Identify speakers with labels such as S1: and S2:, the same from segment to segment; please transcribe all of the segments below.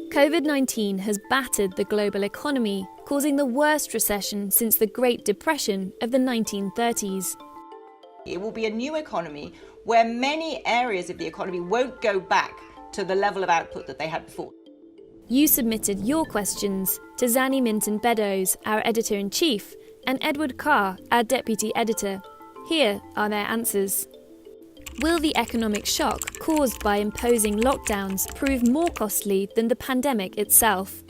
S1: COVID-19 has battered the global economy, causing the worst recession since the Great Depression of the 1930s.
S2: It will be a new economy where many areas of the economy won't go back to the level of output that they had before.
S1: You submitted your questions to Zanny Minton-Beddoes, our editor-in-chief, and Edward Carr, our deputy editor. Here are their answers. Will the economic shock caused by imposing lockdowns prove more costly than the pandemic itself?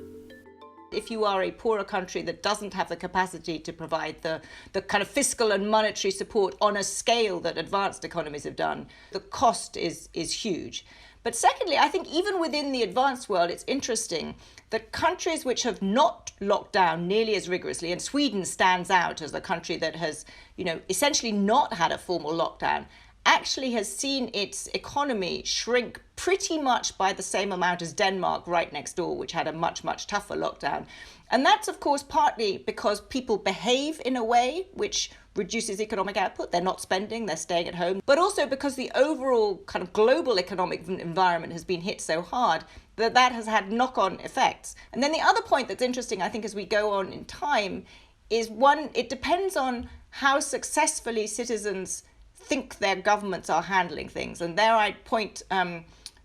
S2: If you are a poorer country that doesn't have the capacity to provide the kind of fiscal and monetary support on a scale that advanced economies have done, the cost is huge. But secondly, I think even within the advanced world, it's interesting that countries which have not locked down nearly as rigorously, and Sweden stands out as a country that has, essentially not had a formal lockdown, actually has seen its economy shrink pretty much by the same amount as Denmark right next door, which had a much, much tougher lockdown. And that's, of course, partly because people behave in a way which reduces economic output. They're not spending, they're staying at home. But also because the overall kind of global economic environment has been hit so hard that has had knock-on effects. And then the other point that's interesting, I think, as we go on in time, is one, it depends on how successfully citizens think their governments are handling things. And there I point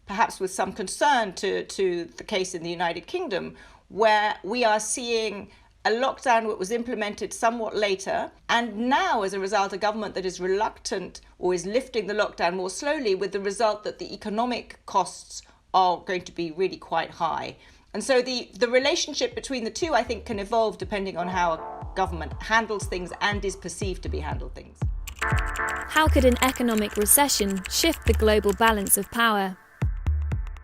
S2: perhaps with some concern to the case in the United Kingdom, where we are seeing a lockdown that was implemented somewhat later, and now as a result a government that is reluctant or is lifting the lockdown more slowly, with the result that the economic costs are going to be really quite high. And so the relationship between the two, I think, can evolve depending on how a government handles things and is perceived to be handled things.
S1: How could an economic recession shift the global balance of power?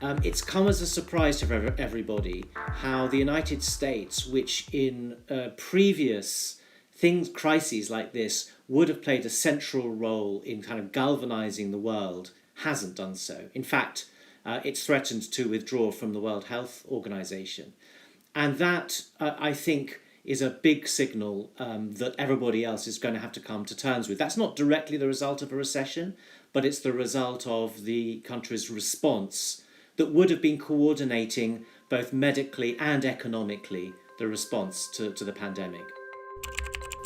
S3: It's come as a surprise to everybody how the United States, which in previous crises like this would have played a central role in kind of galvanizing the world, hasn't done so. In fact, it's threatened to withdraw from the World Health Organization. And that, I think, is a big signal that everybody else is going to have to come to terms with. That's not directly the result of a recession, but it's the result of the country's response that would have been coordinating both medically and economically the response to the pandemic.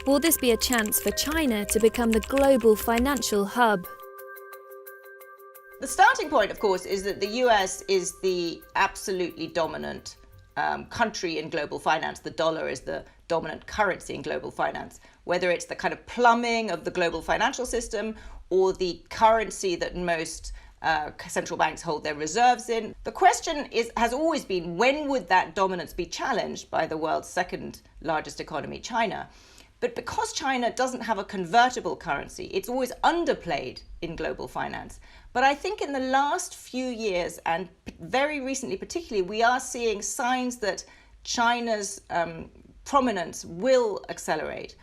S1: Will this be a chance for China to become the global financial hub?
S2: The starting point, of course, is that the US is the absolutely dominant country in global finance. The dollar is the dominant currency in global finance, whether it's the kind of plumbing of the global financial system or the currency that most central banks hold their reserves in. The question has always been, when would that dominance be challenged by the world's second largest economy, China? But because China doesn't have a convertible currency, it's always underplayed in global finance. But I think in the last few years, and very recently particularly, we are seeing signs that China's prominence will accelerate.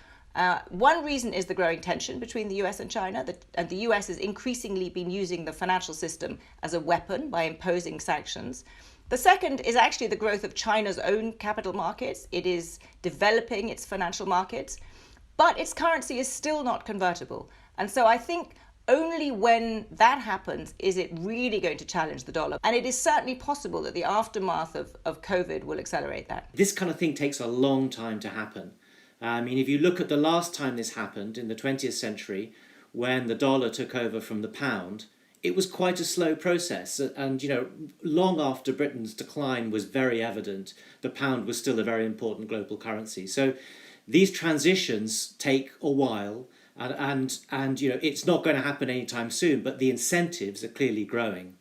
S2: One reason is the growing tension between the US and China, and the US has increasingly been using the financial system as a weapon by imposing sanctions. The second is actually the growth of China's own capital markets. It is developing its financial markets, but its currency is still not convertible. And so I think only when that happens is it really going to challenge the dollar. And it is certainly possible that the aftermath of COVID will accelerate that.
S3: This kind of thing takes a long time to happen. I mean, if you look at the last time this happened in the 20th century, when the dollar took over from the pound, it was quite a slow process. And, long after Britain's decline was very evident, the pound was still a very important global currency. So these transitions take a while, and it's not going to happen anytime soon, but the incentives are clearly growing.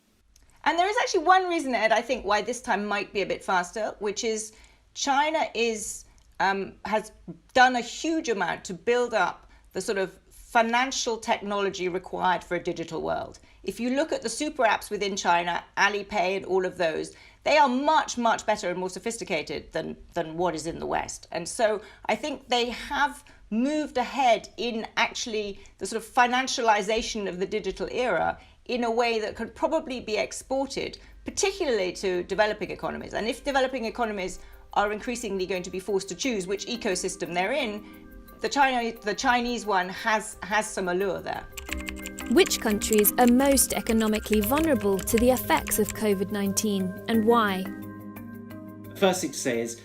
S2: And there is actually one reason, Ed, I think, why this time might be a bit faster, which is China has done a huge amount to build up the sort of financial technology required for a digital world. If you look at the super apps within China, Alipay and all of those, they are much, much better and more sophisticated than what is in the West. And so I think they have moved ahead in actually the sort of financialization of the digital era in a way that could probably be exported, particularly to developing economies. And if developing economies are increasingly going to be forced to choose which ecosystem they're in, the Chinese one has some allure there.
S1: Which countries are most economically vulnerable to the effects of COVID-19 and why?
S3: first thing to say is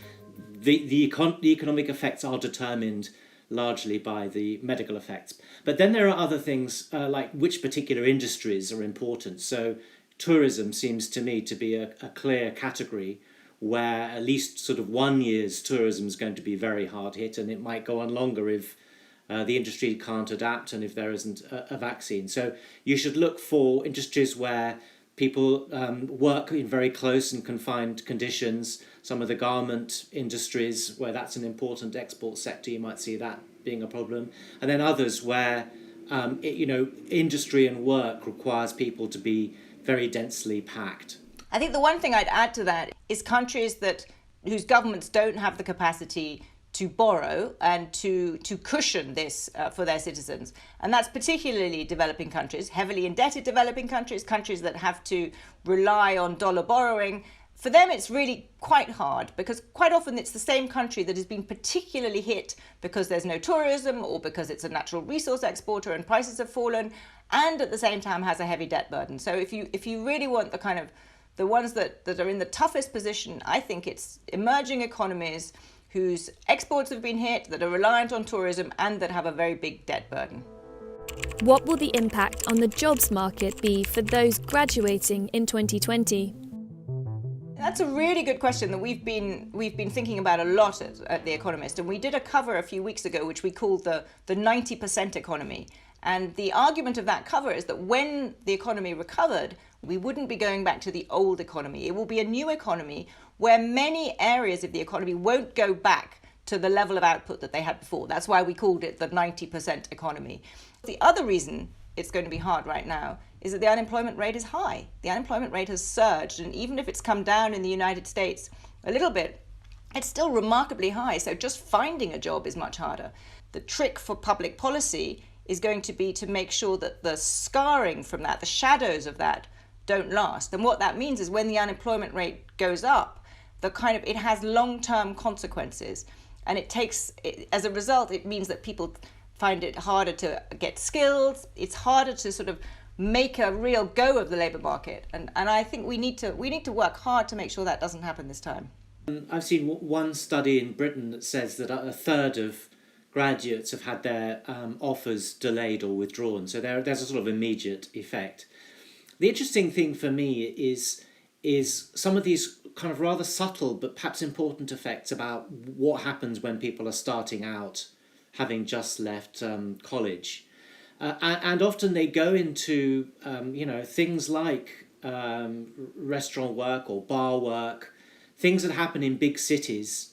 S3: the economic effects are determined largely by the medical effects. But then there are other things like which particular industries are important. So tourism seems to me to be a clear category where at least sort of 1 year's tourism is going to be very hard hit, and it might go on longer if the industry can't adapt and if there isn't a vaccine. So you should look for industries where people work in very close and confined conditions. Some of the garment industries where that's an important export sector, you might see that being a problem. And then others where industry and work requires people to be very densely packed.
S2: I think the one thing I'd add to that is countries whose governments don't have the capacity to borrow and to cushion this for their citizens. And that's particularly developing countries, heavily indebted developing countries, countries that have to rely on dollar borrowing. For them, it's really quite hard because quite often it's the same country that has been particularly hit because there's no tourism or because it's a natural resource exporter and prices have fallen, and at the same time has a heavy debt burden. So if you really want the ones that are in the toughest position, I think it's emerging economies whose exports have been hit, that are reliant on tourism, and that have a very big debt burden.
S1: What will the impact on the jobs market be for those graduating in 2020?
S2: That's a really good question that we've been thinking about a lot at The Economist, and we did a cover a few weeks ago which we called the 90% economy. And the argument of that cover is that when the economy recovered, we wouldn't be going back to the old economy. It will be a new economy where many areas of the economy won't go back to the level of output that they had before. That's why we called it the 90% economy. The other reason it's going to be hard right now is that the unemployment rate is high. The unemployment rate has surged, and even if it's come down in the United States a little bit, it's still remarkably high. So just finding a job is much harder. The trick for public policy is going to be to make sure that the scarring from that, the shadows of that, don't last. And what that means is when the unemployment rate goes up, it has long-term consequences. And as a result, it means that people find it harder to get skills. It's harder to sort of make a real go of the labour market. And I think we need to work hard to make sure that doesn't happen this time.
S3: I've seen one study in Britain that says that a third of graduates have had their offers delayed or withdrawn. So there's a sort of immediate effect. The interesting thing for me is some of these kind of rather subtle but perhaps important effects about what happens when people are starting out, having just left college. And often they go into, things like restaurant work or bar work, things that happen in big cities.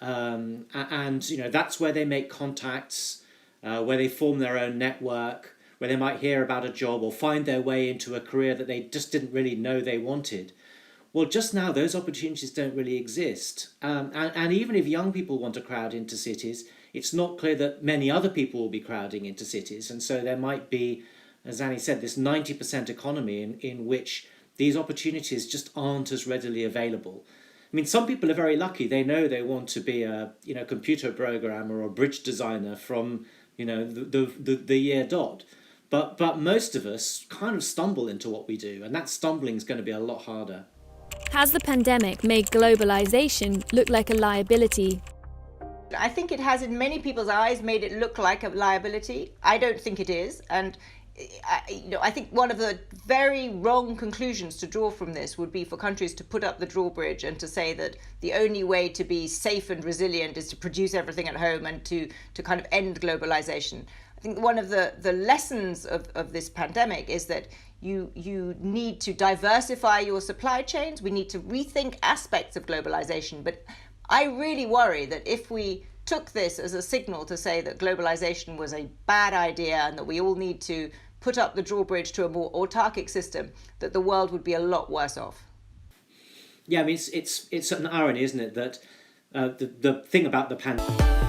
S3: And that's where they make contacts, where they form their own network, where they might hear about a job or find their way into a career that they just didn't really know they wanted. Well, just now, those opportunities don't really exist. And even if young people want to crowd into cities, it's not clear that many other people will be crowding into cities. And so there might be, as Annie said, this 90% economy in which these opportunities just aren't as readily available. I mean, some people are very lucky. They know they want to be a computer programmer or a bridge designer from the year dot. But most of us kind of stumble into what we do, and that stumbling is going to be a lot harder.
S1: Has the pandemic made globalization look like a liability?
S2: I think it has, in many people's eyes, made it look like a liability. I don't think it is. And I think one of the very wrong conclusions to draw from this would be for countries to put up the drawbridge and to say that the only way to be safe and resilient is to produce everything at home and to kind of end globalization. I think one of the lessons of this pandemic is that you need to diversify your supply chains. We need to rethink aspects of globalization. But I really worry that if we took this as a signal to say that globalization was a bad idea and that we all need to put up the drawbridge to a more autarkic system, that the world would be a lot worse off.
S3: Yeah, I mean, it's an irony, isn't it, that the thing about the pandemic